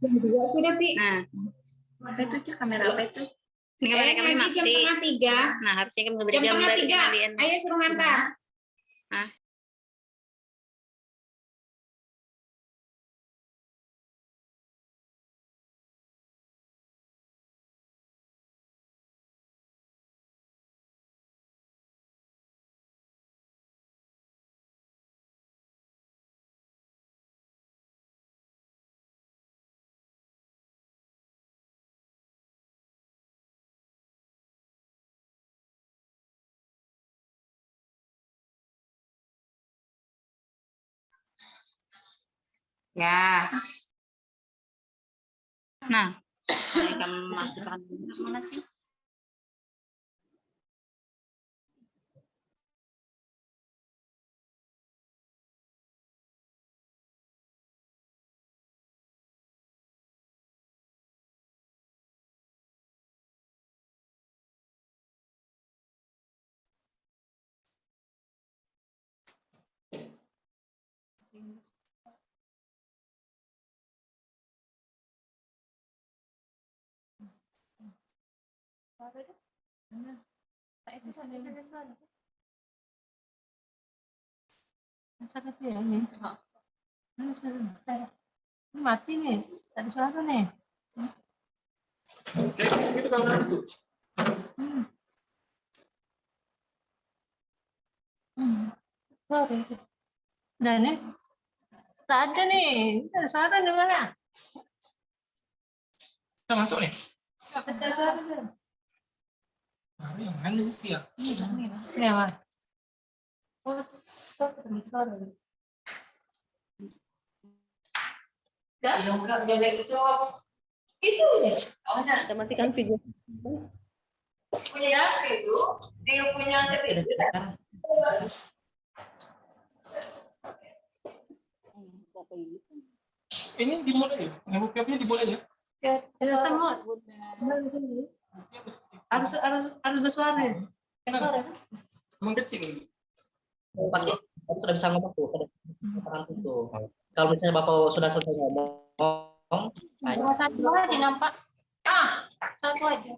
Nah, Apa itu Cak? Kamera apa itu? ini kamera kami mati. Jam setengah 3. Nah, harusnya kamu beri Jam setengah gambar 3. kalian. Ayo suruh ngantar. Hah? Ya. Nah, kamu masukkan mana sih? Mati nih, ada suara nih. Itu kamera itu. Sorry. Udah nih. Tak ada nih. Ada suara di mana? Kita masuk nih. Ada suara nih. Nah, yang mana sih ya? Ini apa? Oh, ada suara. Enggak jadi itu. Itu ya. Kita matikan video. Punya itu. Dia punya Ini dimulai ya? Ngebuknya dimulai ya? ya, semua. Harus bersuara. Suara. Emang kecil. Pakai sudah bisa ngomong tuh tangan tuh. Kalau misalnya Bapak sudah selesai ngomong, Satu aja nampak. Satu aja.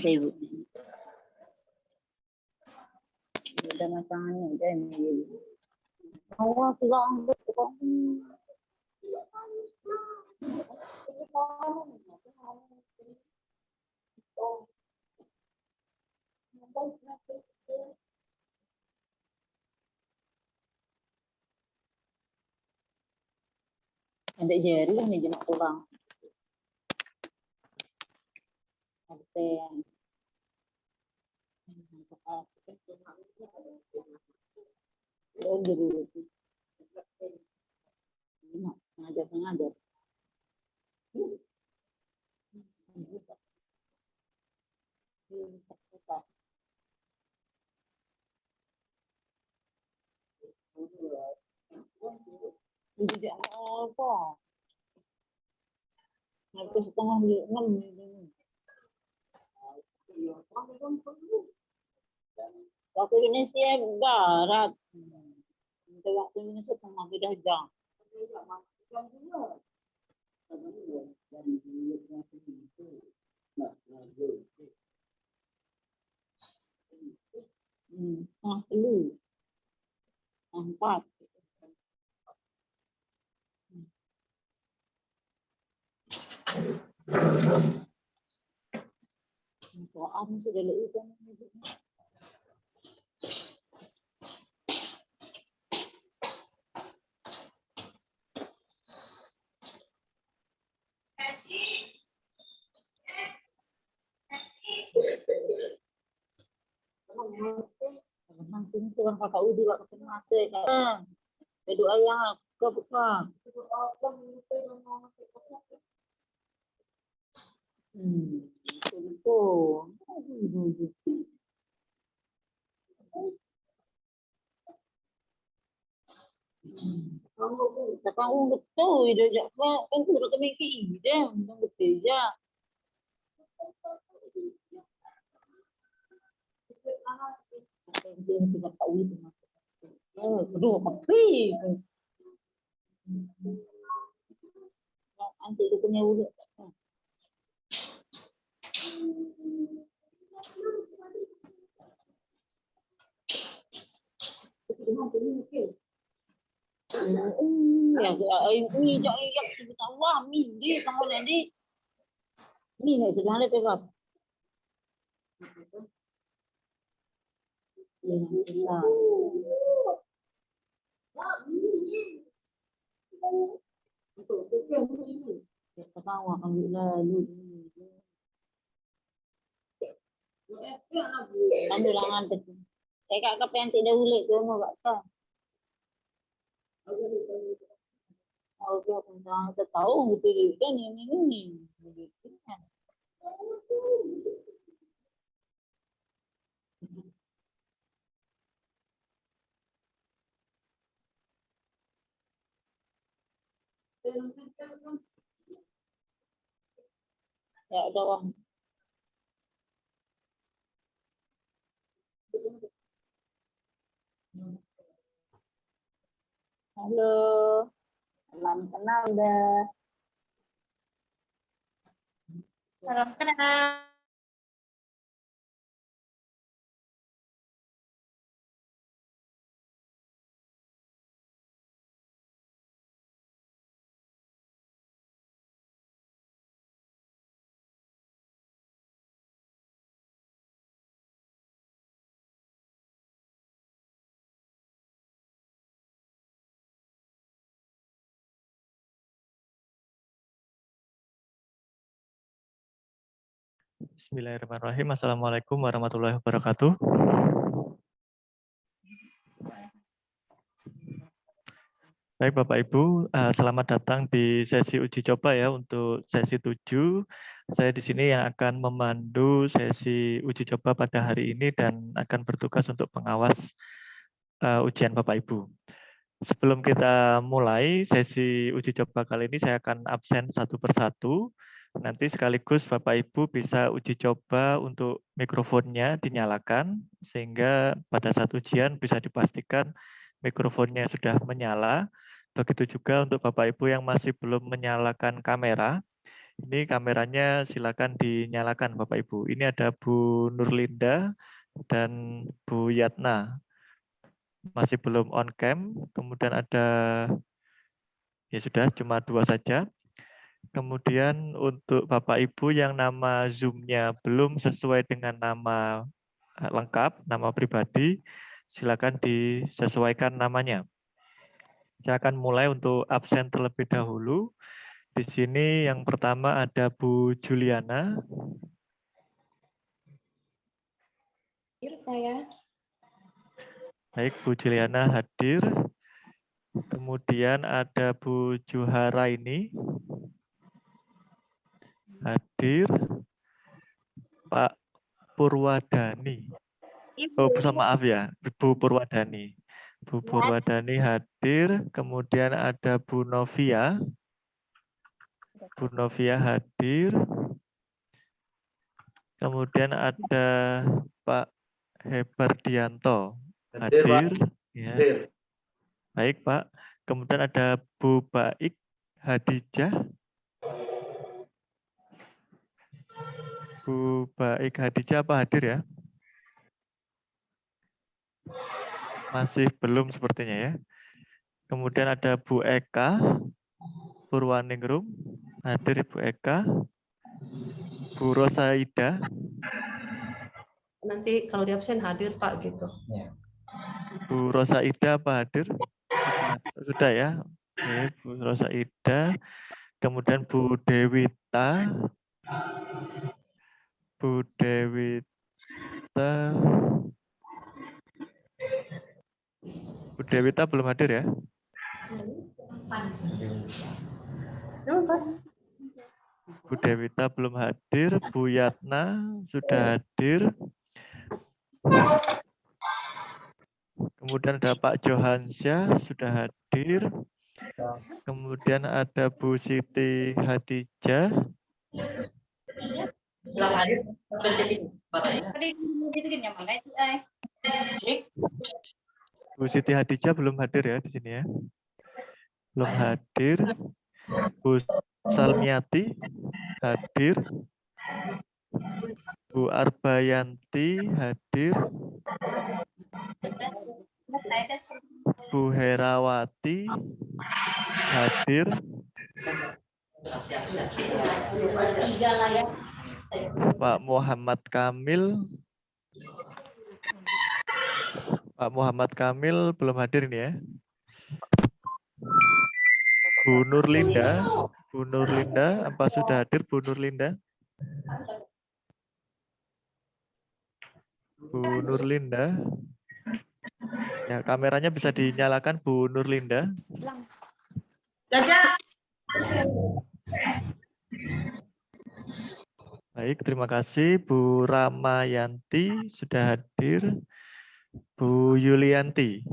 Dewi. Udah masangannya udah ini. Awas lang Ada jari nih jenak pulang. Ada yang dulu. Ngajar. Jadi apa? Nanti setengah 6 ini. Waktu Indonesia Barat. Waktu Indonesia Tengah beda jam. Telu. 4. Soalnya sudah lebih kan. Nanti tukang kakak Udi lah ketemu mati kan. Berdoa yang ke buka. Itu. Kakak betul ide jak kan sudah kami ke ide untuk bekerja. Dia tidak tahu itu. Kedua kopi. Nanti itu punya udah. Ya, ini jangan ingat sebentar wah, mindi kamu nanti. Ini nih sebenarnya pegang. Bisa. Ketawa kan lalu. Ambil langan tu. Saya kat yang tidak boleh tu mau tak. Okey, kita tahu betul kan ini. Ya udah wah. Halo, salam kenal dah. Salam kenal. Bismillahirrahmanirrahim. Assalamualaikum warahmatullahi wabarakatuh. Baik Bapak Ibu, selamat datang di sesi uji coba ya untuk sesi 7. Saya di sini yang akan memandu sesi uji coba pada hari ini dan akan bertugas untuk pengawas ujian Bapak Ibu. Sebelum kita mulai sesi uji coba kali ini, saya akan absen satu persatu. Nanti sekaligus Bapak Ibu bisa uji coba untuk mikrofonnya dinyalakan, sehingga pada saat ujian bisa dipastikan mikrofonnya sudah menyala. Begitu juga untuk Bapak Ibu yang masih belum menyalakan kamera, ini kameranya silakan dinyalakan Bapak Ibu. Ini ada Bu Nurlinda dan Bu Yatna. Masih belum on cam, kemudian ada, ya sudah cuma 2 saja. Kemudian untuk Bapak Ibu yang nama Zoom-nya belum sesuai dengan nama lengkap, nama pribadi, silakan disesuaikan namanya. Saya akan mulai untuk absen terlebih dahulu. Di sini yang pertama ada Bu Juliana. Saya. Baik, Bu Juliana hadir. Kemudian ada Bu Juharaini. Hadir. Pak Purwadani. Oh, maaf ya, Bu Purwadani. Bu Purwadani hadir. Kemudian ada Bu Novia. Bu Novia hadir. Kemudian ada Pak Hebardianto hadir. Ya. Baik, Pak. Kemudian ada Bu Baik Hadijah. Bu Baik Hadijah apa hadir ya? Masih belum sepertinya ya. Kemudian ada Bu Eka Purwaningrum. Hadir Bu Eka. Bu Rosaida. Nanti kalau di absen hadir Pak gitu. Bu Rosaida apa hadir? Sudah ya. Oke, Bu Rosaida. Kemudian Bu Dewita. Bu Dewita. Bu Dewita belum hadir ya? Bu Dewita belum hadir. Bu Yatna sudah hadir. Kemudian ada Pak Johansyah sudah hadir. Kemudian ada Bu Siti Hadijah. Bilang hadir, udah jadi. Bu Bu Siti Hadijah belum hadir ya di sini ya. Belum hadir. Bu Salmiati hadir. Bu Arbayanti hadir. Bu Herawati hadir. Pak Muhammad Kamil. Pak Muhammad Kamil belum hadir ini ya. Bu Nurlinda. Bu Nurlinda, apa sudah hadir Bu Nurlinda? Bu Nurlinda. Ya, kameranya bisa dinyalakan Bu Nurlinda. Caca. Baik, terima kasih. Bu Ramayanti sudah hadir. Bu Yulianti.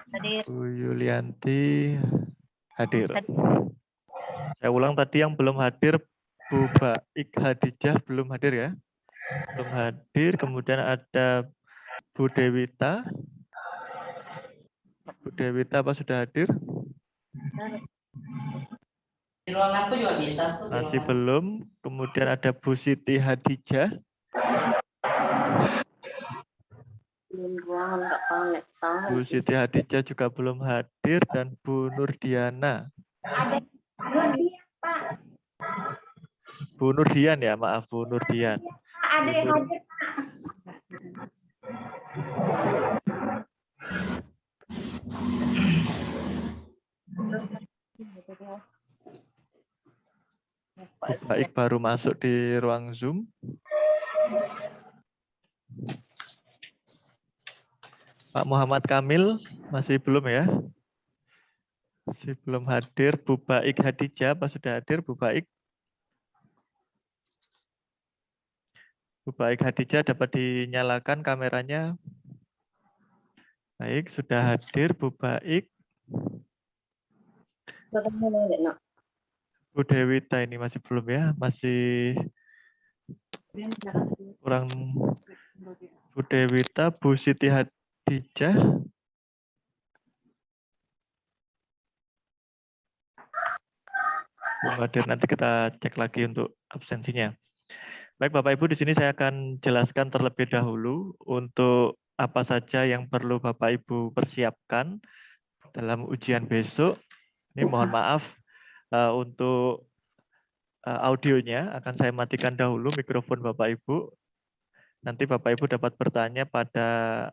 Hadir. Bu Yulianti hadir. Saya ulang tadi yang belum hadir, Bu Baik Hadijah belum hadir ya. Belum hadir. Kemudian ada Bu Dewita. Bu Dewita apa sudah hadir? Di ruang aku juga bisa tuh. Masih belum. Kemudian ada Bu Siti Hadijah. Bu Siti Hadijah juga belum hadir dan Bu Nurdiana. Bu Nurdian ya, maaf Bu Nurdian. Baik, baru masuk di ruang Zoom. Pak Muhammad Kamil masih belum ya? Masih belum hadir. Bu Baik Hadijah, apa sudah hadir Bu Baik? Bu Baik Hadijah dapat dinyalakan kameranya. Baik, sudah hadir Bu Baik. Bu Dewita ini masih belum ya? Masih kurang. Bu Dewita, Bu Siti Hadijah. Belum hadir, nanti kita cek lagi untuk absensinya. Baik Bapak Ibu, di sini saya akan jelaskan terlebih dahulu untuk apa saja yang perlu Bapak Ibu persiapkan dalam ujian besok. Ini mohon maaf untuk audionya akan saya matikan dahulu mikrofon Bapak Ibu. Nanti Bapak Ibu dapat bertanya pada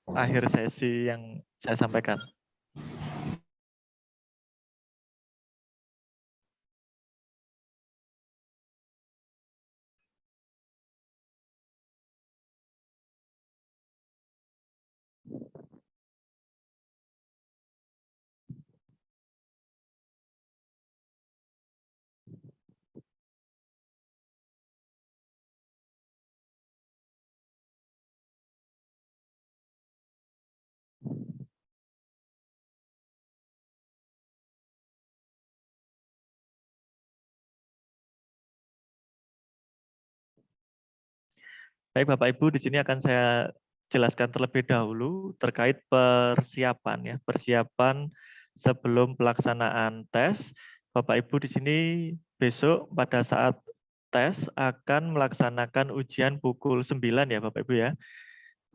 akhir sesi yang saya sampaikan. Baik Bapak Ibu, di sini akan saya jelaskan terlebih dahulu terkait persiapan ya, persiapan sebelum pelaksanaan tes. Bapak Ibu di sini besok pada saat tes akan melaksanakan ujian pukul 9 ya Bapak Ibu ya.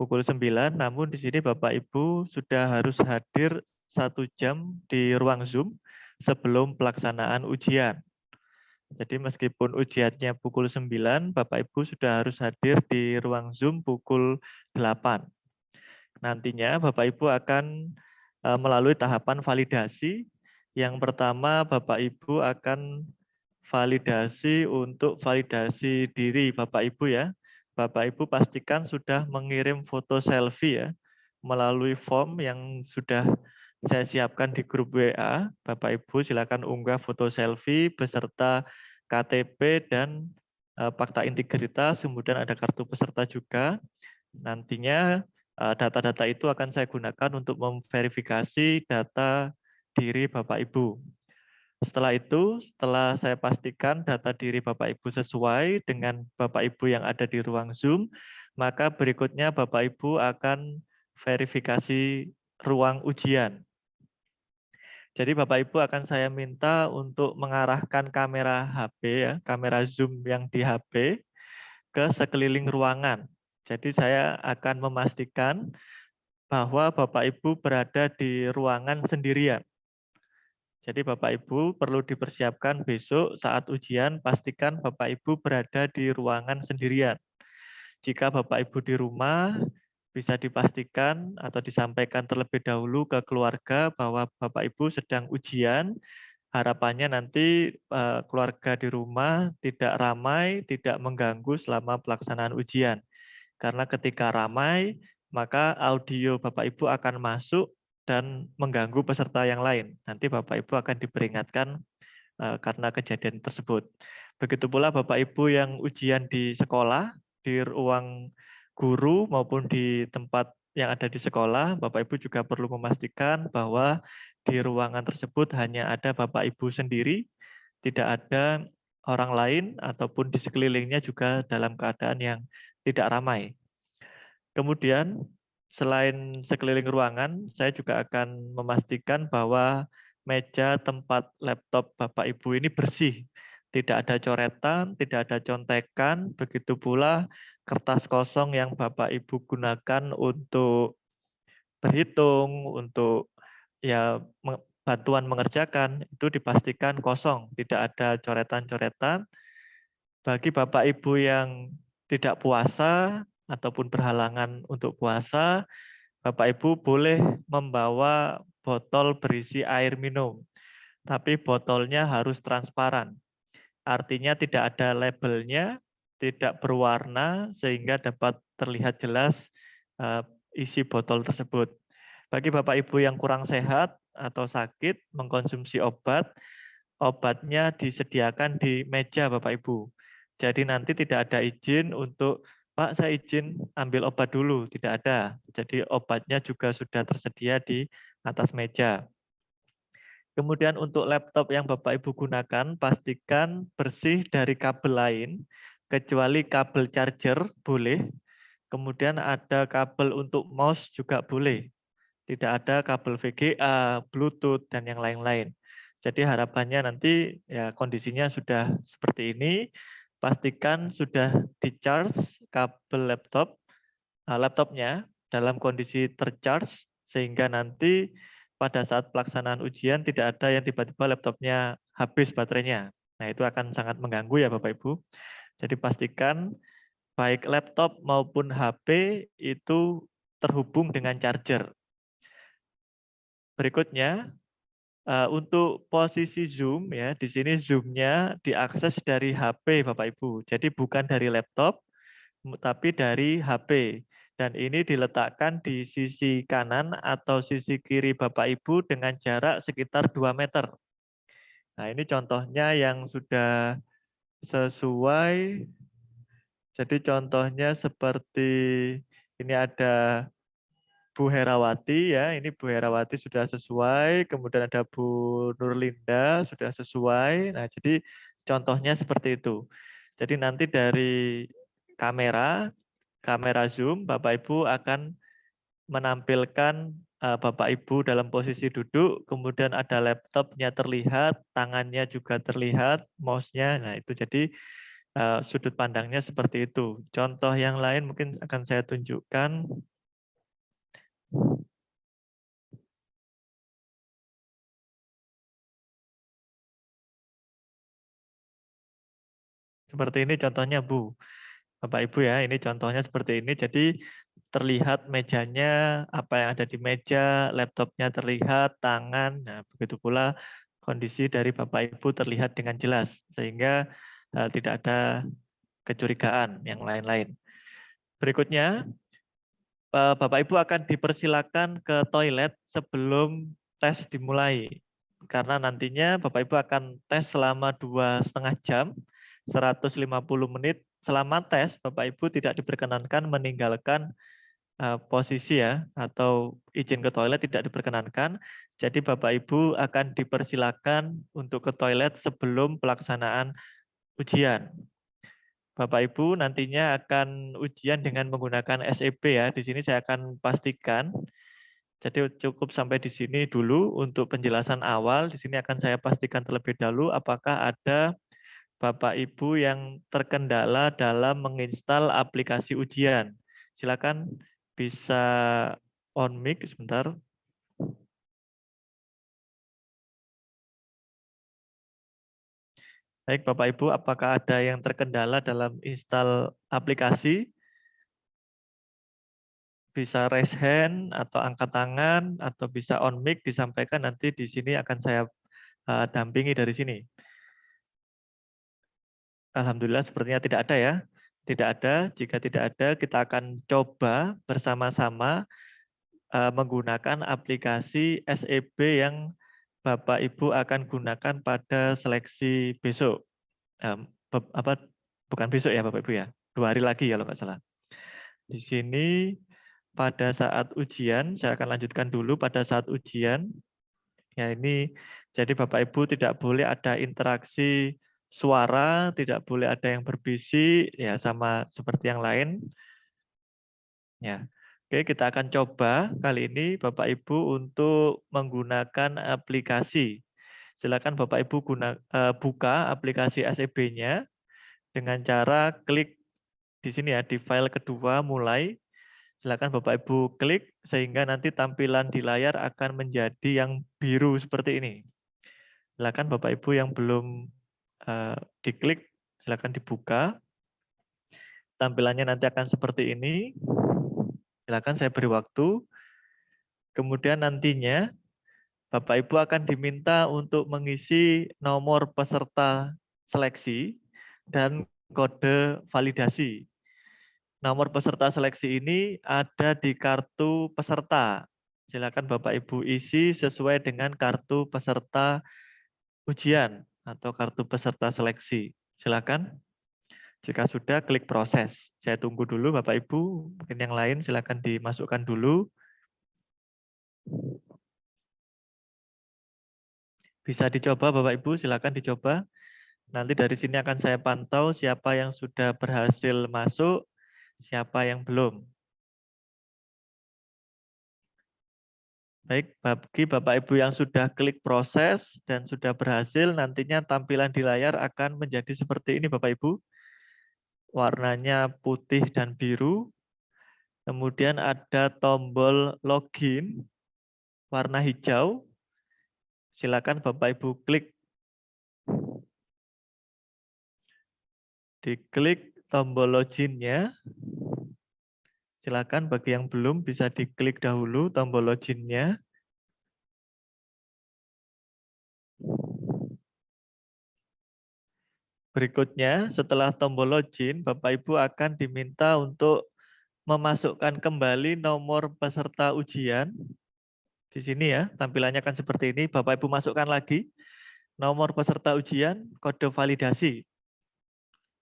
Pukul 9, namun di sini Bapak Ibu sudah harus hadir 1 jam di ruang Zoom sebelum pelaksanaan ujian. Jadi meskipun ujiannya pukul 9, Bapak Ibu sudah harus hadir di ruang Zoom pukul 8. Nantinya Bapak Ibu akan melalui tahapan validasi. Yang pertama Bapak Ibu akan validasi untuk validasi diri Bapak Ibu ya. Bapak Ibu pastikan sudah mengirim foto selfie ya melalui form yang sudah saya siapkan di grup WA. Bapak Ibu silakan unggah foto selfie beserta KTP dan fakta integritas, kemudian ada kartu peserta juga. Nantinya data-data itu akan saya gunakan untuk memverifikasi data diri Bapak Ibu. Setelah itu, setelah saya pastikan data diri Bapak Ibu sesuai dengan Bapak Ibu yang ada di ruang Zoom, maka berikutnya Bapak Ibu akan verifikasi ruang ujian. Jadi Bapak Ibu akan saya minta untuk mengarahkan kamera HP ya, kamera zoom yang di HP ke sekeliling ruangan. Jadi saya akan memastikan bahwa Bapak Ibu berada di ruangan sendirian. Jadi Bapak Ibu perlu dipersiapkan besok saat ujian, pastikan Bapak Ibu berada di ruangan sendirian. Jika Bapak Ibu di rumah, bisa dipastikan atau disampaikan terlebih dahulu ke keluarga bahwa Bapak Ibu sedang ujian. Harapannya nanti keluarga di rumah tidak ramai, tidak mengganggu selama pelaksanaan ujian. Karena ketika ramai, maka audio Bapak Ibu akan masuk dan mengganggu peserta yang lain. Nanti Bapak Ibu akan diperingatkan karena kejadian tersebut. Begitu pula Bapak Ibu yang ujian di sekolah, di ruang guru maupun di tempat yang ada di sekolah, Bapak Ibu juga perlu memastikan bahwa di ruangan tersebut hanya ada Bapak Ibu sendiri, tidak ada orang lain ataupun di sekelilingnya juga dalam keadaan yang tidak ramai. Kemudian selain sekeliling ruangan, saya juga akan memastikan bahwa meja tempat laptop Bapak Ibu ini bersih. Tidak ada coretan, tidak ada contekan, begitu pula kertas kosong yang Bapak Ibu gunakan untuk berhitung, untuk ya bantuan mengerjakan, itu dipastikan kosong, tidak ada coretan-coretan. Bagi Bapak Ibu yang tidak puasa ataupun berhalangan untuk puasa, Bapak Ibu boleh membawa botol berisi air minum, tapi botolnya harus transparan. Artinya tidak ada labelnya, tidak berwarna, sehingga dapat terlihat jelas isi botol tersebut. Bagi Bapak Ibu yang kurang sehat atau sakit mengkonsumsi obat, obatnya disediakan di meja Bapak Ibu. Jadi nanti tidak ada izin untuk, Pak saya izin ambil obat dulu, tidak ada. Jadi obatnya juga sudah tersedia di atas meja. Kemudian untuk laptop yang Bapak Ibu gunakan, pastikan bersih dari kabel lain, kecuali kabel charger boleh. Kemudian ada kabel untuk mouse juga boleh. Tidak ada kabel VGA, Bluetooth, dan yang lain-lain. Jadi harapannya nanti ya kondisinya sudah seperti ini. Pastikan sudah di-charge kabel laptopnya dalam kondisi tercharge, sehingga nanti pada saat pelaksanaan ujian tidak ada yang tiba-tiba laptopnya habis baterainya. Nah itu akan sangat mengganggu ya Bapak Ibu. Jadi pastikan baik laptop maupun HP itu terhubung dengan charger. Berikutnya, untuk posisi Zoom ya, di sini Zoom-nya diakses dari HP Bapak Ibu. Jadi bukan dari laptop, tapi dari HP. Dan ini diletakkan di sisi kanan atau sisi kiri Bapak Ibu dengan jarak sekitar 2 meter. Nah ini contohnya yang sudah sesuai. Jadi contohnya seperti ini ada Bu Herawati ya, ini Bu Herawati sudah sesuai, kemudian ada Bu Nurlinda sudah sesuai. Nah, jadi contohnya seperti itu. Jadi nanti dari kamera Zoom, Bapak Ibu akan menampilkan Bapak Ibu dalam posisi duduk, kemudian ada laptopnya terlihat, tangannya juga terlihat, mouse-nya. Nah, itu jadi sudut pandangnya seperti itu. Contoh yang lain mungkin akan saya tunjukkan. Seperti ini contohnya Bu. Bapak Ibu ya, ini contohnya seperti ini. Jadi terlihat mejanya, apa yang ada di meja, laptopnya terlihat, tangan. Nah, begitu pula kondisi dari Bapak Ibu terlihat dengan jelas. Sehingga tidak ada kecurigaan yang lain-lain. Berikutnya, Bapak Ibu akan dipersilakan ke toilet sebelum tes dimulai. Karena nantinya Bapak Ibu akan tes selama 2,5 jam, 150 menit. Selama tes, Bapak Ibu tidak diperkenankan meninggalkan posisi ya, atau izin ke toilet tidak diperkenankan. Jadi Bapak Ibu akan dipersilakan untuk ke toilet sebelum pelaksanaan ujian. Bapak Ibu nantinya akan ujian dengan menggunakan SEP ya. Di sini saya akan pastikan Jadi cukup sampai di sini dulu untuk penjelasan awal. Di sini akan saya pastikan terlebih dahulu apakah ada Bapak Ibu yang terkendala dalam menginstal aplikasi ujian. Silakan bisa on mic sebentar. Baik Bapak Ibu, apakah ada yang terkendala dalam install aplikasi? Bisa raise hand atau angkat tangan atau bisa on mic disampaikan, nanti di sini akan saya dampingi dari sini. Alhamdulillah sepertinya tidak ada ya. Tidak ada. Jika tidak ada, kita akan coba bersama-sama menggunakan aplikasi SEB yang Bapak Ibu akan gunakan pada seleksi besok. Bukan besok ya Bapak Ibu ya. 2 hari lagi ya kalau nggak salah. Di sini pada saat ujian, saya akan lanjutkan dulu pada saat ujian. Ya ini, jadi Bapak Ibu tidak boleh ada interaksi suara, tidak boleh ada yang berbisik, ya sama seperti yang lain. Ya, oke kita akan coba kali ini Bapak Ibu untuk menggunakan aplikasi. Silakan Bapak Ibu buka aplikasi SEB-nya dengan cara klik di sini ya, di file kedua mulai. Silakan Bapak Ibu klik sehingga nanti tampilan di layar akan menjadi yang biru seperti ini. Silakan Bapak Ibu yang belum diklik, silakan dibuka. Tampilannya nanti akan seperti ini. Silakan saya beri waktu. Kemudian nantinya Bapak Ibu akan diminta untuk mengisi nomor peserta seleksi dan kode validasi. Nomor peserta seleksi ini ada di kartu peserta. Silakan Bapak Ibu isi sesuai dengan kartu peserta ujian atau kartu peserta seleksi. Silakan. Jika sudah, klik proses. Saya tunggu dulu Bapak Ibu. Mungkin yang lain silakan dimasukkan dulu. Bisa dicoba Bapak Ibu, silakan dicoba. Nanti dari sini akan saya pantau siapa yang sudah berhasil masuk, siapa yang belum. Baik, bagi Bapak Ibu yang sudah klik proses dan sudah berhasil, nantinya tampilan di layar akan menjadi seperti ini Bapak Ibu. Warnanya putih dan biru. Kemudian ada tombol login, warna hijau. Silakan Bapak Ibu klik. Diklik tombol login-nya. Silakan bagi yang belum bisa diklik dahulu tombol login-nya. Berikutnya, setelah tombol login, Bapak Ibu akan diminta untuk memasukkan kembali nomor peserta ujian. Di sini ya, tampilannya akan seperti ini. Bapak Ibu masukkan lagi nomor peserta ujian, kode validasi.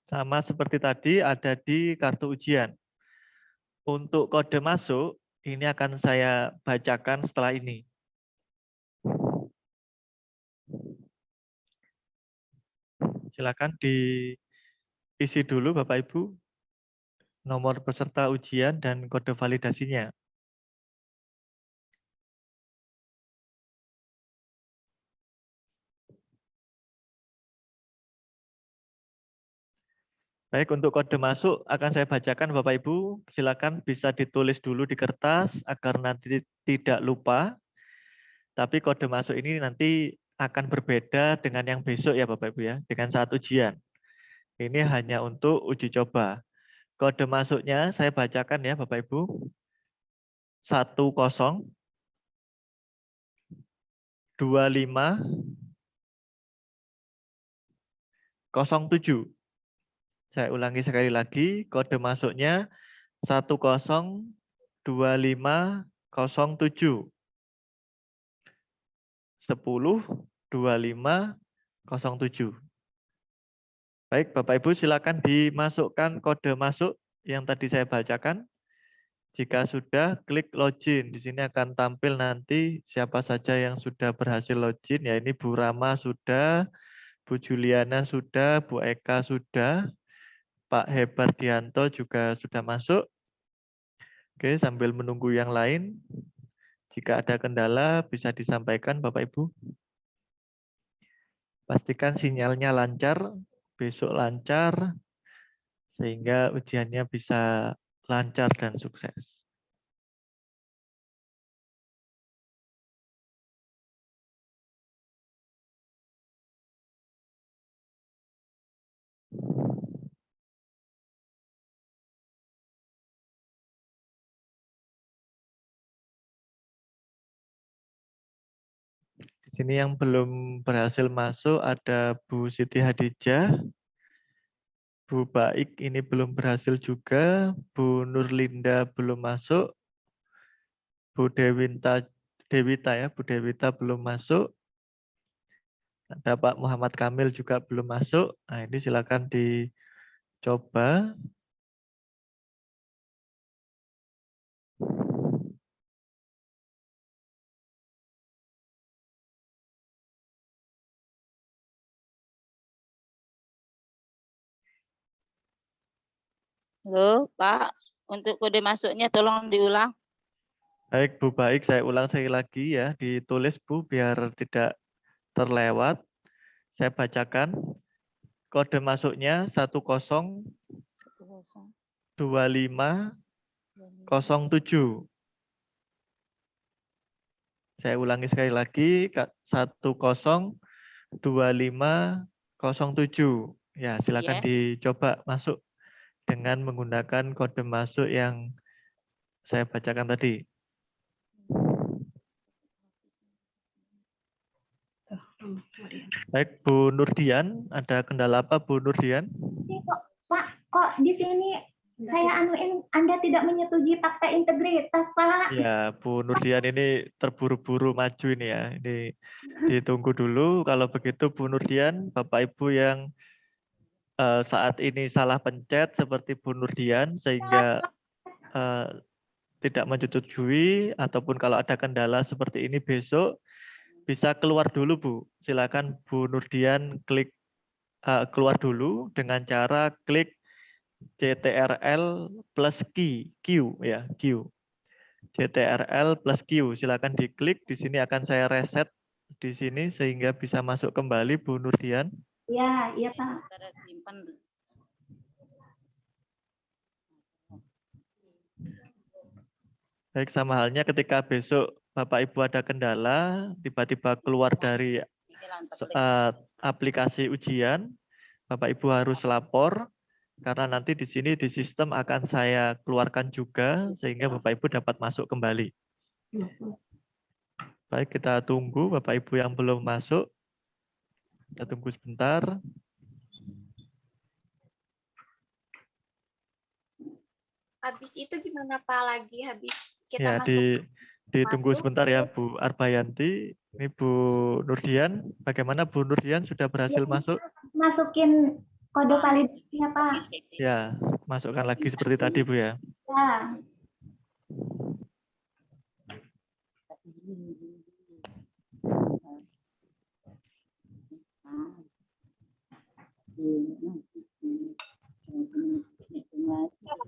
Sama seperti tadi ada di kartu ujian. Untuk kode masuk, ini akan saya bacakan setelah ini. Silakan diisi dulu Bapak Ibu nomor peserta ujian dan kode validasinya. Baik, untuk kode masuk akan saya bacakan Bapak Ibu. Silakan bisa ditulis dulu di kertas agar nanti tidak lupa. Tapi kode masuk ini nanti akan berbeda dengan yang besok ya Bapak Ibu ya, dengan saat ujian. Ini hanya untuk uji coba. Kode masuknya saya bacakan ya Bapak Ibu. 10 25 07. Saya ulangi sekali lagi, kode masuknya 10 25 07. 10 25 07. Baik, Bapak Ibu silakan dimasukkan kode masuk yang tadi saya bacakan. Jika sudah, klik login. Di sini akan tampil nanti siapa saja yang sudah berhasil login. Ya ini Bu Rama sudah, Bu Juliana sudah, Bu Eka sudah, Pak Hebardianto juga sudah masuk. Oke, sambil menunggu yang lain. Jika ada kendala bisa disampaikan Bapak Ibu. Pastikan sinyalnya lancar, besok lancar, sehingga ujiannya bisa lancar dan sukses. Di sini yang belum berhasil masuk ada Bu Siti Hadijah, Bu Baik ini belum berhasil juga, Bu Nurlinda belum masuk, Bu Dewita ya, Bu Dewita belum masuk. Ada Pak Muhammad Kamil juga belum masuk. Nah, ini silakan dicoba. Halo, Pak. Untuk kode masuknya tolong diulang. Baik, Bu Baik, saya ulang sekali lagi ya, ditulis Bu biar tidak terlewat. Saya bacakan. Kode masuknya 102507. Saya ulangi sekali lagi, 102507. Ya, silakan Ya. dicoba masuk dengan menggunakan kode masuk yang saya bacakan tadi. Baik, Bu Nurdian, ada kendala apa Bu Nurdian? Kok di sini saya anuin Anda tidak menyetujui fakta integritas, Pak? Ya, Bu Nurdian ini terburu-buru maju ini ya. Ini ditunggu dulu. Kalau begitu Bu Nurdian, Bapak Ibu yang saat ini salah pencet seperti Bu Nurdian sehingga tidak menyetujui ataupun kalau ada kendala seperti ini besok bisa keluar dulu Bu. Silakan Bu Nurdian klik keluar dulu dengan cara klik CTRL plus Q ya, Q. CTRL plus Q, silakan diklik. Di sini akan saya reset di sini sehingga bisa masuk kembali Bu Nurdian. Ya, iya Pak. Simpan. Baik, sama halnya ketika besok Bapak Ibu ada kendala, tiba-tiba keluar dari aplikasi ujian, Bapak Ibu harus lapor, karena nanti di sini di sistem akan saya keluarkan juga, sehingga Bapak Ibu dapat masuk kembali. Baik, kita tunggu Bapak Ibu yang belum masuk. Kita tunggu sebentar. Habis itu gimana Pak lagi habis kita Ya, masuk? ditunggu sebentar ya Bu Arbayanti. Ini Bu Nurdian. Bagaimana Bu Nurdian sudah berhasil masuk? Masukin kode validasinya Pak. Ya, masukkan lagi seperti tadi Bu ya. Ya.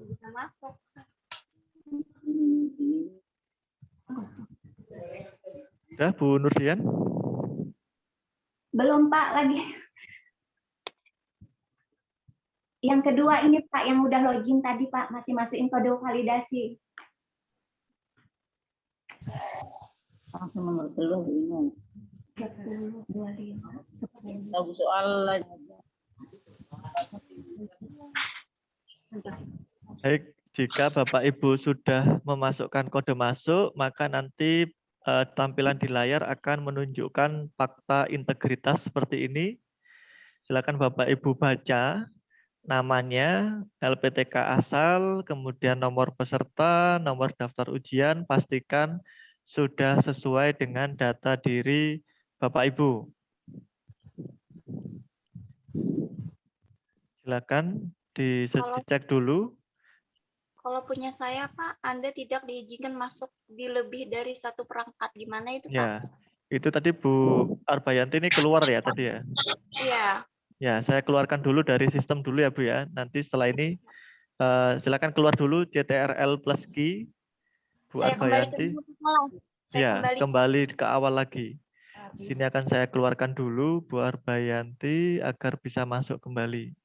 Bisa masuk. Sudah Bu Nurdian? Belum Pak lagi. Yang kedua ini Pak yang udah login tadi Pak, masih masukin kode validasi. Langsung nomor telur ini. Tahu soal Baik, jika Bapak Ibu sudah memasukkan kode masuk, maka nanti tampilan di layar akan menunjukkan fakta integritas seperti ini. Silakan Bapak Ibu baca namanya, LPTK asal, kemudian nomor peserta, nomor daftar ujian, pastikan sudah sesuai dengan data diri Bapak Ibu. Silakan dicek dulu. Kalau punya saya Pak, Anda tidak diizinkan masuk di lebih dari satu perangkat. Gimana itu Pak? Ya, itu tadi Bu Arbayanti ini keluar ya tadi ya? Iya. Ya, saya keluarkan dulu dari sistem dulu ya Bu ya. Nanti setelah ini silakan keluar dulu CTRL plus key Bu Saya kembali ke Arbayanti. dulu Pak. Saya Ya, kembali. kembali ke awal lagi. Sini akan saya keluarkan dulu Bu Arbayanti agar bisa masuk kembali.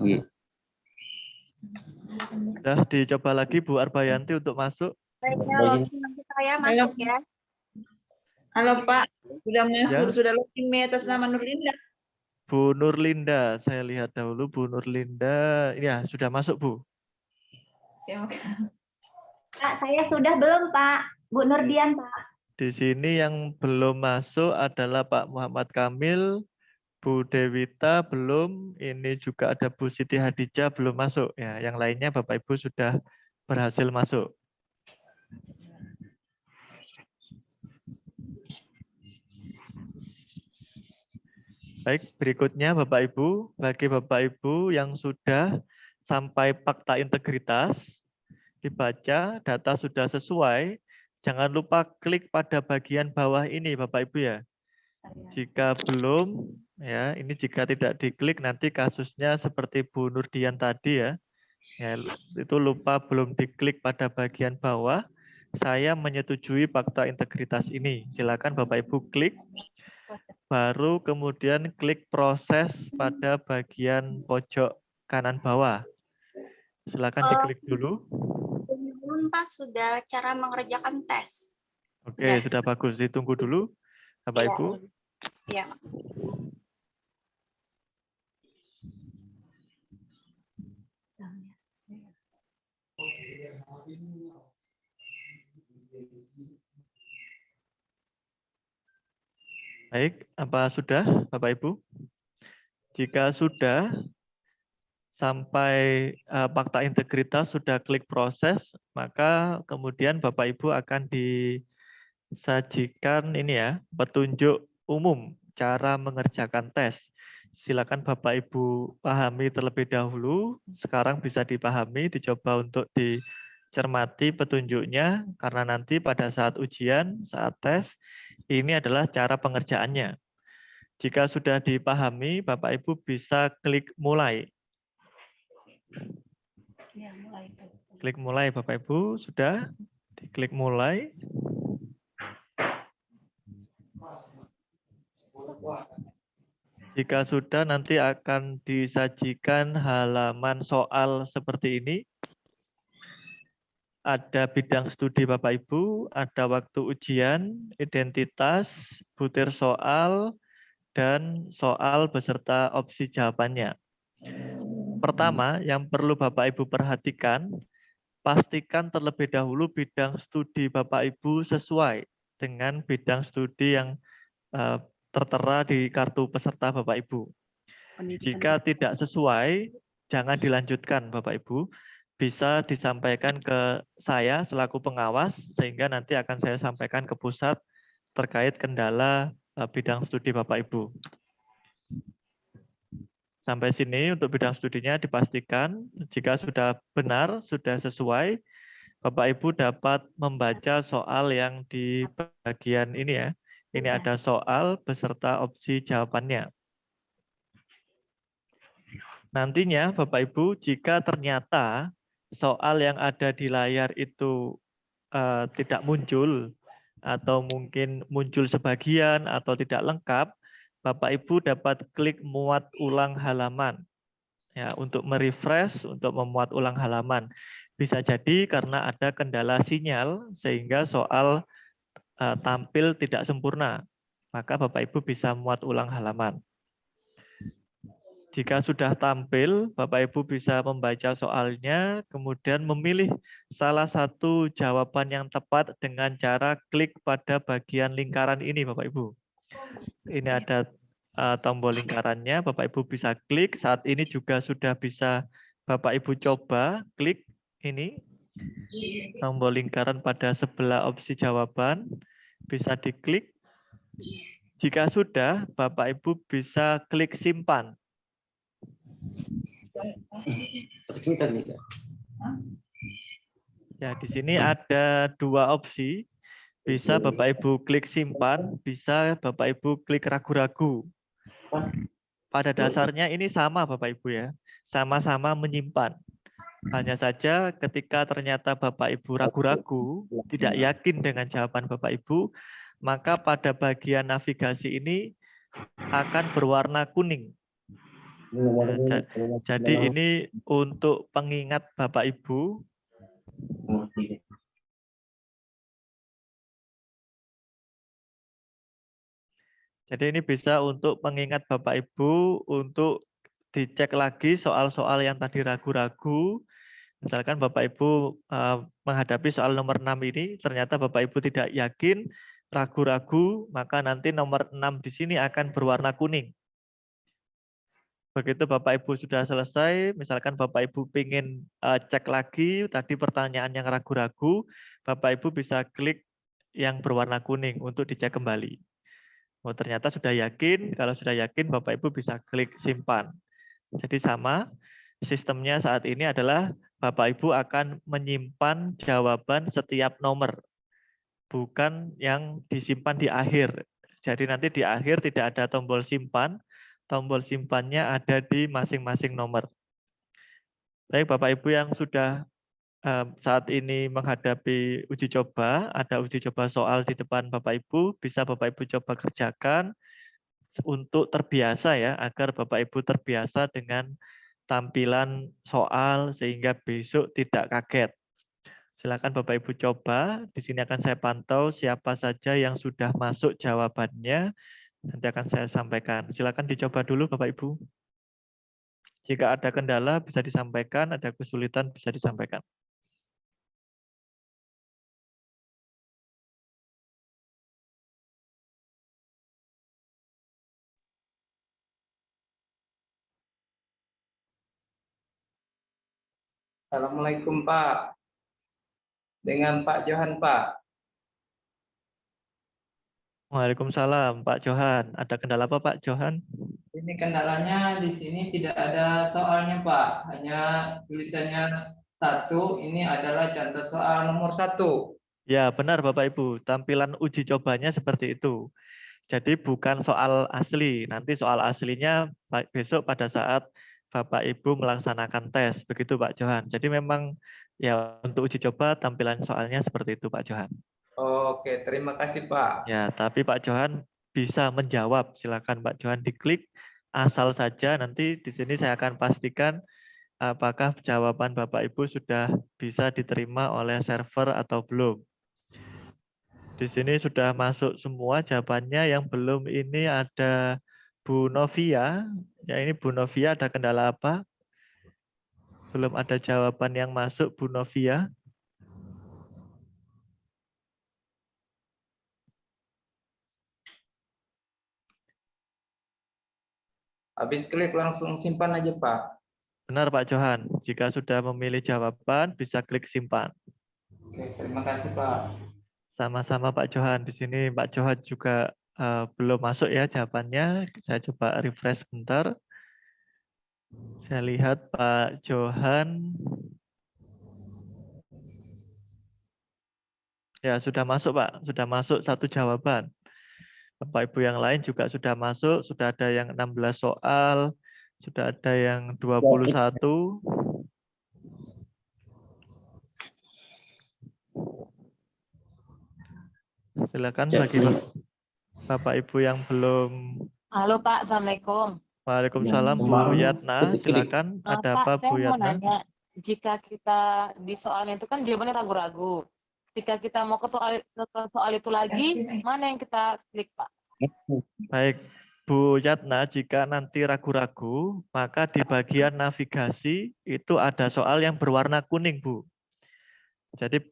Iya. Sudah dicoba lagi Bu Arbayanti untuk masuk. Saya login nanti saya masuk ya. Halo Pak, sudah masuk, Ya. sudah login atas nama Nurlinda. Bu Nurlinda, saya lihat dahulu Bu Nurlinda. Ya, sudah masuk Bu. Ya, oke. Pak, saya sudah belum, Pak? Bu Nurdian, Pak. Di sini yang belum masuk adalah Pak Muhammad Kamil, Bu Dewita belum, ini juga ada Bu Siti Hadijah belum masuk. Ya, yang lainnya Bapak Ibu sudah berhasil masuk. Baik, berikutnya Bapak Ibu, bagi Bapak Ibu yang sudah sampai fakta integritas, dibaca, data sudah sesuai, jangan lupa klik pada bagian bawah ini Bapak Ibu ya. Jika belum, ya ini jika tidak diklik nanti kasusnya seperti Bu Nurdian tadi ya. Ya, itu lupa belum diklik pada bagian bawah, saya menyetujui fakta integritas ini. Silakan Bapak Ibu klik. Baru kemudian klik proses pada bagian pojok kanan bawah. Silakan diklik dulu. Belum Pak, sudah cara mengerjakan tes. Oke, sudah bagus. Ditunggu dulu, Bapak Ibu. Ya. Baik, apa sudah Bapak Ibu? Jika sudah, sampai fakta integritas sudah klik proses, maka kemudian Bapak Ibu akan disajikan ini ya, petunjuk umum cara mengerjakan tes. Silakan Bapak Ibu pahami terlebih dahulu, sekarang bisa dipahami, dicoba untuk dicermati petunjuknya, karena nanti pada saat ujian, saat tes, ini adalah cara pengerjaannya. Jika sudah dipahami, Bapak Ibu bisa klik mulai. Klik mulai Bapak Ibu, sudah diklik mulai. Jika sudah nanti akan disajikan halaman soal seperti ini. Ada bidang studi Bapak Ibu, ada waktu ujian, identitas, butir soal, dan soal beserta opsi jawabannya. Pertama, yang perlu Bapak Ibu perhatikan, pastikan terlebih dahulu bidang studi Bapak Ibu sesuai dengan bidang studi yang tertera di kartu peserta Bapak Ibu. Jika tidak sesuai, jangan dilanjutkan Bapak Ibu. Bisa disampaikan ke saya selaku pengawas, sehingga nanti akan saya sampaikan ke pusat terkait kendala bidang studi Bapak Ibu. Sampai sini untuk bidang studinya dipastikan, jika sudah benar, sudah sesuai, Bapak Ibu dapat membaca soal yang di bagian ini ya. Ini ada soal beserta opsi jawabannya. Nantinya Bapak Ibu, jika ternyata soal yang ada di layar itu tidak muncul, atau mungkin muncul sebagian atau tidak lengkap, Bapak Ibu dapat klik muat ulang halaman. Ya, untuk merefresh, untuk memuat ulang halaman. Bisa jadi karena ada kendala sinyal sehingga soal tampil tidak sempurna. Maka Bapak Ibu bisa muat ulang halaman. Jika sudah tampil, Bapak Ibu bisa membaca soalnya, kemudian memilih salah satu jawaban yang tepat dengan cara klik pada bagian lingkaran ini, Bapak Ibu. Ini ada tombol lingkarannya, Bapak Ibu bisa klik. Saat ini juga sudah bisa Bapak Ibu coba klik ini. Tombol lingkaran pada sebelah opsi jawaban, bisa diklik. Jika sudah, Bapak Ibu bisa klik simpan. Ya, di sini ada dua opsi. Bisa Bapak Ibu klik simpan, bisa Bapak Ibu klik ragu-ragu. pada dasarnya ini sama Bapak Ibu ya. Sama-sama menyimpan. Hanya saja ketika ternyata Bapak Ibu ragu-ragu, tidak yakin dengan jawaban Bapak Ibu, maka pada bagian navigasi ini akan berwarna kuning. Jadi ini untuk pengingat Bapak Ibu. Jadi ini bisa untuk pengingat Bapak Ibu untuk dicek lagi soal-soal yang tadi ragu-ragu. Misalkan Bapak Ibu menghadapi soal nomor 6 ini, ternyata Bapak Ibu tidak yakin, ragu-ragu, maka nanti nomor 6 di sini akan berwarna kuning. Begitu Bapak Ibu sudah selesai, misalkan Bapak Ibu ingin cek lagi, tadi pertanyaan yang ragu-ragu, Bapak Ibu bisa klik yang berwarna kuning untuk dicek kembali. Oh, ternyata sudah yakin, kalau sudah yakin Bapak Ibu bisa klik simpan. Jadi sama, sistemnya saat ini adalah Bapak Ibu akan menyimpan jawaban setiap nomor, bukan yang disimpan di akhir. Jadi nanti di akhir tidak ada tombol simpannya ada di masing-masing nomor. Baik Bapak Ibu yang sudah saat ini menghadapi uji coba, ada uji coba soal di depan Bapak Ibu, bisa Bapak Ibu coba kerjakan untuk terbiasa ya, agar Bapak Ibu terbiasa dengan tampilan soal sehingga besok tidak kaget. Silakan Bapak Ibu coba, di sini akan saya pantau siapa saja yang sudah masuk jawabannya, nanti akan saya sampaikan. Silakan dicoba dulu Bapak Ibu. Jika ada kendala bisa disampaikan, ada kesulitan bisa disampaikan. Assalamualaikum Pak. Dengan Pak Johan Pak. Waalaikumsalam Pak Johan. Ada kendala apa Pak Johan? Ini kendalanya di sini tidak ada soalnya Pak. Hanya tulisannya 1. Ini adalah contoh soal nomor 1. Ya benar Bapak Ibu. Tampilan uji cobanya seperti itu. Jadi bukan soal asli. Nanti soal aslinya besok pada saat Bapak Ibu melaksanakan tes. Begitu Pak Johan. Jadi memang ya untuk uji coba tampilan soalnya seperti itu Pak Johan. Oke, terima kasih Pak. Ya, tapi Pak Johan bisa menjawab. Silakan Pak Johan diklik asal saja. Nanti di sini saya akan pastikan apakah jawaban Bapak Ibu sudah bisa diterima oleh server atau belum. Di sini sudah masuk semua jawabannya. Yang belum ini ada Bu Novia. Ya ini Bu Novia ada kendala apa? Belum ada jawaban yang masuk Bu Novia. Habis klik langsung simpan aja Pak. Benar Pak Johan. Jika sudah memilih jawaban bisa klik simpan. Oke, terima kasih Pak. Sama-sama Pak Johan. Di sini Pak Johan juga belum masuk ya jawabannya. Saya coba refresh bentar. Saya lihat Pak Johan. Ya sudah masuk Pak. Sudah masuk satu jawaban. Bapak Ibu yang lain juga sudah masuk. Sudah ada yang 16 soal. Sudah ada yang 21. Silakan bagi Bapak Ibu yang belum. Halo Pak, Assalamualaikum. Waalaikumsalam Bu Yatna. Silakan. Ada apa Pak, Bu saya mau Yatna? nanya, jika kita di soalnya itu kan jawabannya ragu-ragu. Ketika kita mau ke soal itu lagi, mana yang kita klik Pak? Baik, Bu Yatna, jika nanti ragu-ragu, maka di bagian navigasi itu ada soal yang berwarna kuning, Bu. Jadi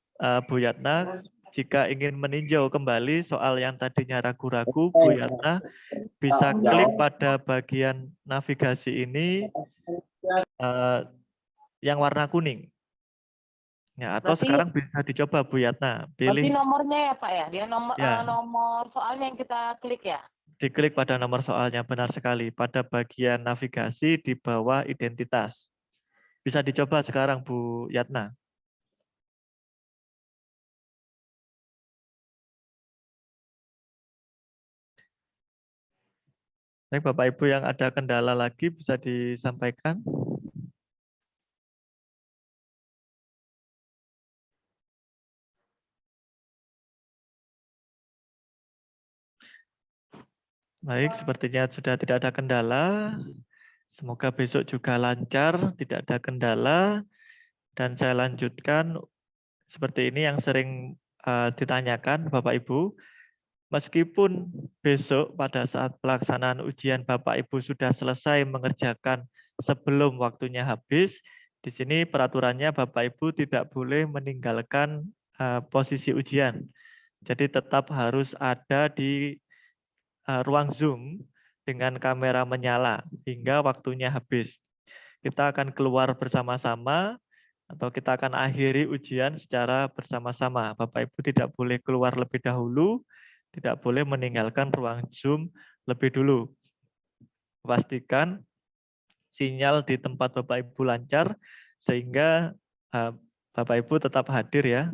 Bu Yatna, jika ingin meninjau kembali soal yang tadinya ragu-ragu, Bu Yatna bisa klik pada bagian navigasi ini yang warna kuning. Ya, atau Berarti- sekarang bisa dicoba Bu Yatna, Berarti pilih nomornya ya Pak ya? Dia Ya. nomor soalnya yang kita klik ya? diklik pada nomor soalnya, benar sekali. Pada bagian navigasi di bawah identitas. Bisa dicoba sekarang Bu Yatna. Baik, Bapak Ibu yang ada kendala lagi bisa disampaikan. Baik, sepertinya sudah tidak ada kendala. Semoga besok juga lancar, tidak ada kendala. Dan saya lanjutkan seperti ini yang sering ditanyakan Bapak Ibu. Meskipun besok pada saat pelaksanaan ujian Bapak Ibu sudah selesai mengerjakan sebelum waktunya habis, di sini peraturannya Bapak Ibu tidak boleh meninggalkan posisi ujian. Jadi tetap harus ada di ruang Zoom dengan kamera menyala hingga waktunya habis. Kita akan keluar bersama-sama atau kita akan akhiri ujian secara bersama-sama. Bapak Ibu tidak boleh keluar lebih dahulu, tidak boleh meninggalkan ruang Zoom lebih dulu. Pastikan sinyal di tempat Bapak Ibu lancar sehingga Bapak Ibu tetap hadir ya.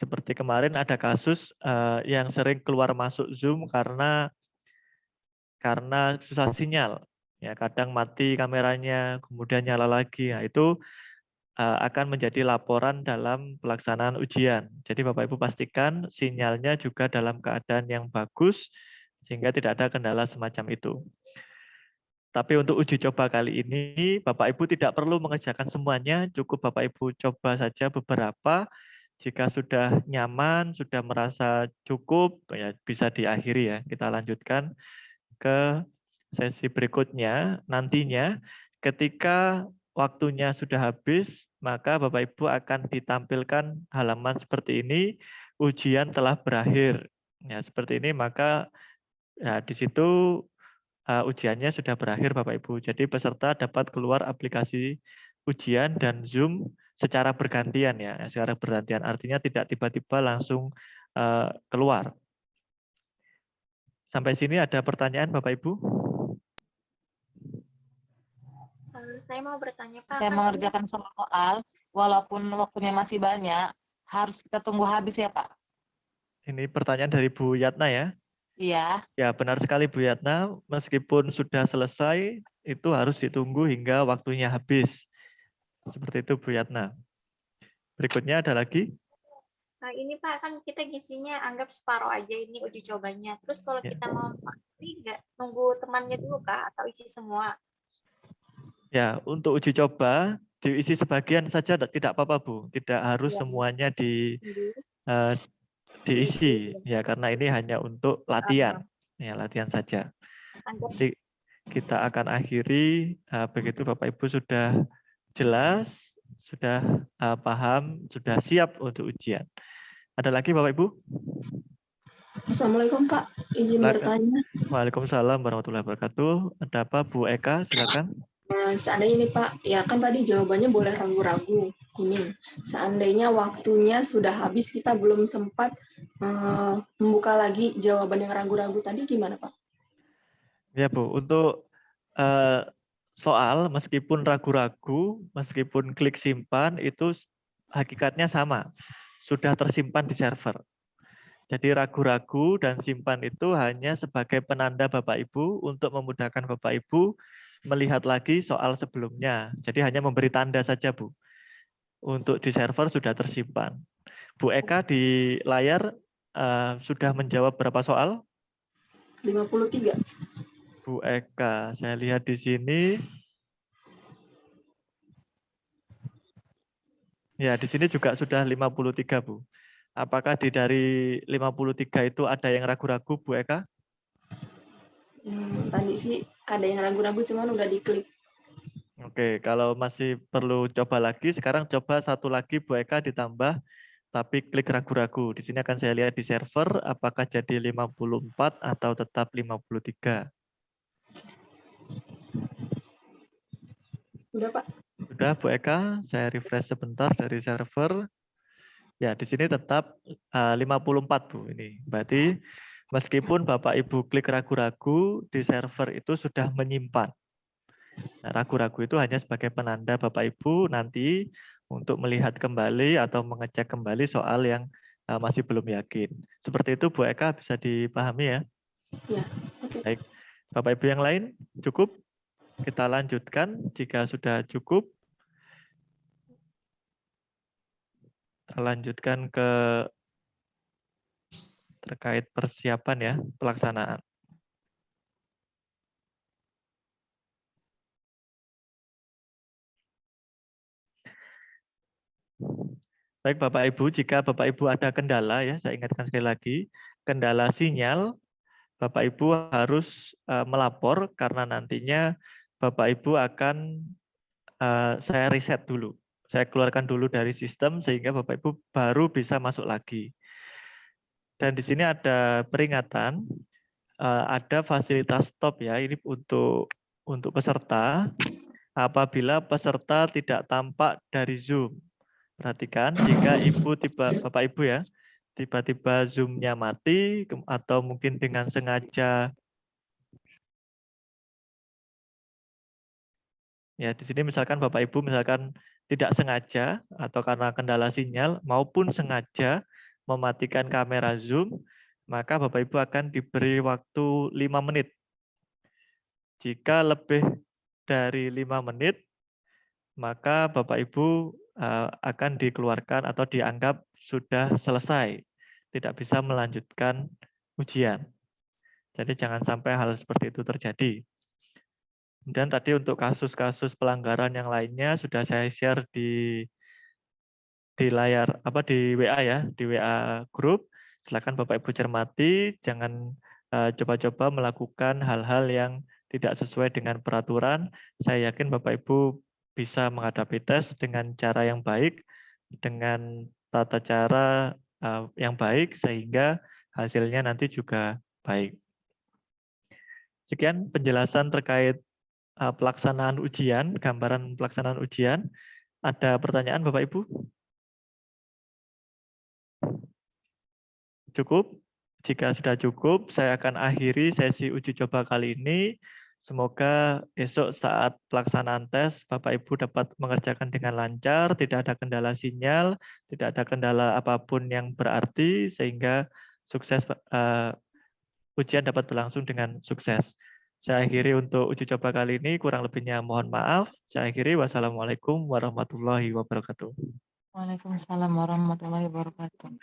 Seperti kemarin ada kasus yang sering keluar masuk Zoom karena susah sinyal. Ya, kadang mati kameranya, kemudian nyala lagi. Nah, itu akan menjadi laporan dalam pelaksanaan ujian. Jadi Bapak Ibu pastikan sinyalnya juga dalam keadaan yang bagus sehingga tidak ada kendala semacam itu. Tapi untuk uji coba kali ini Bapak Ibu tidak perlu mengerjakan semuanya, cukup Bapak Ibu coba saja beberapa. Jika sudah nyaman, sudah merasa cukup, ya bisa diakhiri ya. Kita lanjutkan ke sesi berikutnya. Nantinya ketika waktunya sudah habis, maka Bapak Ibu akan ditampilkan halaman seperti ini, ujian telah berakhir. Ya, seperti ini, maka ya, di situ ujiannya sudah berakhir Bapak Ibu. Jadi peserta dapat keluar aplikasi ujian dan Zoom secara bergantian ya. Secara bergantian artinya tidak tiba-tiba langsung keluar. Sampai sini ada pertanyaan Bapak Ibu? Saya mau bertanya, Pak. Saya kan mengerjakan soal, walaupun waktunya masih banyak, harus kita tunggu habis ya Pak? Ini pertanyaan dari Bu Yatna ya? Iya. Ya, benar sekali Bu Yatna. Meskipun sudah selesai, itu harus ditunggu hingga waktunya habis. Seperti itu Bu Yatna. Berikutnya ada lagi? Nah, ini Pak, kan kita ngisinya anggap separuh aja ini uji cobanya. Terus kalau Ya. kita mau nggak nunggu temannya dulu Kak, atau isi semua? Ya, untuk uji coba diisi sebagian saja tidak apa-apa Bu. Tidak harus Ya. semuanya diisi ya, karena ini hanya untuk latihan. Ya, latihan saja. Jadi kita akan akhiri begitu Bapak Ibu sudah jelas, sudah paham, sudah siap untuk ujian. Ada lagi Bapak Ibu? Assalamualaikum Pak, izin bertanya. Waalaikumsalam warahmatullahi wabarakatuh. Ada apa Bu Eka? Silakan. Seandainya ini Pak, ya kan tadi jawabannya boleh ragu-ragu, kuning. Seandainya waktunya sudah habis, kita belum sempat membuka lagi jawaban yang ragu-ragu tadi, gimana Pak? Ya Bu, untuk soal meskipun ragu-ragu, meskipun klik simpan, itu hakikatnya sama. Sudah tersimpan di server. Jadi ragu-ragu dan simpan itu hanya sebagai penanda Bapak Ibu untuk memudahkan Bapak Ibu melihat lagi soal sebelumnya. Jadi hanya memberi tanda saja Bu. Untuk di server sudah tersimpan. Bu Eka di layar sudah menjawab berapa soal? 53. Bu Eka, saya lihat di sini. Ya, di sini juga sudah 53, Bu. Apakah dari 53 itu ada yang ragu-ragu, Bu Eka? Tadi sih ada yang ragu-ragu, cuman udah diklik. Oke, kalau masih perlu coba lagi, sekarang coba satu lagi Bu Eka ditambah, tapi klik ragu-ragu. Di sini akan saya lihat di server, apakah jadi 54 atau tetap 53. Udah Pak. Sudah Bu Eka, saya refresh sebentar dari server. Ya, di sini tetap 54 Bu. Ini berarti meskipun Bapak Ibu klik ragu-ragu, di server itu sudah menyimpan. Nah, ragu-ragu itu hanya sebagai penanda Bapak Ibu nanti untuk melihat kembali atau mengecek kembali soal yang masih belum yakin. Seperti itu Bu Eka, bisa dipahami ya? Ya, oke. Baik. Bapak Ibu yang lain cukup? Kita lanjutkan jika sudah cukup. Kita lanjutkan ke terkait persiapan ya, pelaksanaan. Baik Bapak Ibu, jika Bapak Ibu ada kendala ya, saya ingatkan sekali lagi, kendala sinyal, Bapak Ibu harus melapor karena nantinya Bapak Ibu akan saya reset dulu. Saya keluarkan dulu dari sistem sehingga Bapak Ibu baru bisa masuk lagi. Dan di sini ada peringatan, ada fasilitas stop ya, ini untuk peserta. Apabila peserta tidak tampak dari Zoom. Perhatikan jika Bapak Ibu ya, tiba-tiba Zoom-nya mati atau mungkin dengan sengaja. Ya, di sini misalkan Bapak Ibu misalkan tidak sengaja atau karena kendala sinyal maupun sengaja mematikan kamera Zoom, maka Bapak Ibu akan diberi waktu 5 menit. Jika lebih dari 5 menit, maka Bapak Ibu akan dikeluarkan atau dianggap sudah selesai, tidak bisa melanjutkan ujian. Jadi jangan sampai hal seperti itu terjadi. Dan tadi untuk kasus-kasus pelanggaran yang lainnya sudah saya share di layar di WA ya, di WA grup. Silakan Bapak Ibu cermati, jangan coba-coba melakukan hal-hal yang tidak sesuai dengan peraturan. Saya yakin Bapak Ibu bisa menghadapi tes dengan cara yang baik, dengan tata cara yang baik, sehingga hasilnya nanti juga baik. Sekian penjelasan terkait pelaksanaan ujian, gambaran pelaksanaan ujian. Ada pertanyaan Bapak Ibu? Cukup? Jika sudah cukup, saya akan akhiri sesi uji coba kali ini. Semoga esok saat pelaksanaan tes, Bapak Ibu dapat mengerjakan dengan lancar, tidak ada kendala sinyal, tidak ada kendala apapun yang berarti, sehingga sukses ujian dapat berlangsung dengan sukses. Saya akhiri untuk uji coba kali ini, kurang lebihnya mohon maaf. Saya akhiri, wassalamualaikum warahmatullahi wabarakatuh. Waalaikumsalam warahmatullahi wabarakatuh.